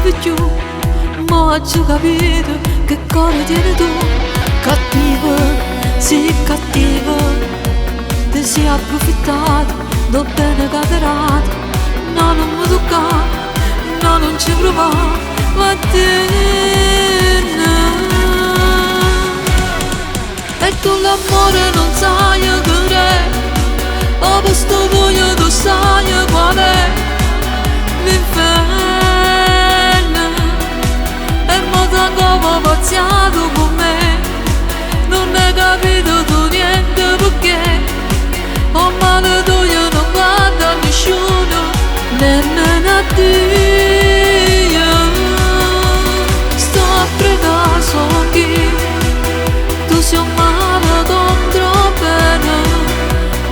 serve più. Mo' ho già capito che cuore tieni tu. Cattivo, sì cattivo, ti sei approfittato do bene caperato. No, non mi tocca, no, non ci provare, ma e tu l'amore non sai che è, o questo voglio tu sai qual è l'inferno. E mo' t'hanno pazziato con me, non hai capito tu niente perché ho male tu io non guardo a nessuno, nemmeno a Dio. Sto a pregare solo chi tu sei male contro bene,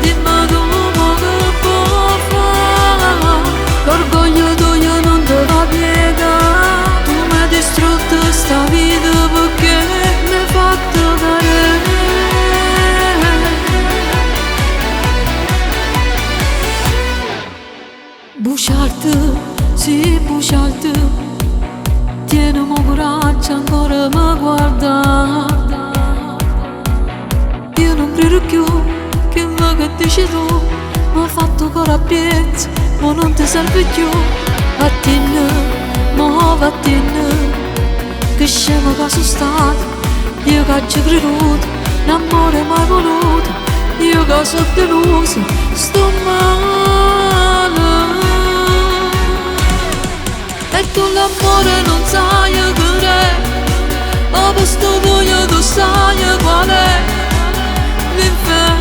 dimmi tu mo che può fare. L'orgoglio tuo non te va piegare, tu mi hai distrutto sta vita perché mi hai fatto cadere. Buciarti, sì buciarti, tienimi coraggio ancora mi guarda. Io non credo più che quello che dici tu mi ha fatto coraggio, ma non ti serve più. Vattene, mo vattene, che scemo che sono stato, io che ci ho creduto, l'amore mai voluto, io che sono deluso, sto male. E tu l'amore non sai che è, o questo voglio tu sai qual è l'inferno.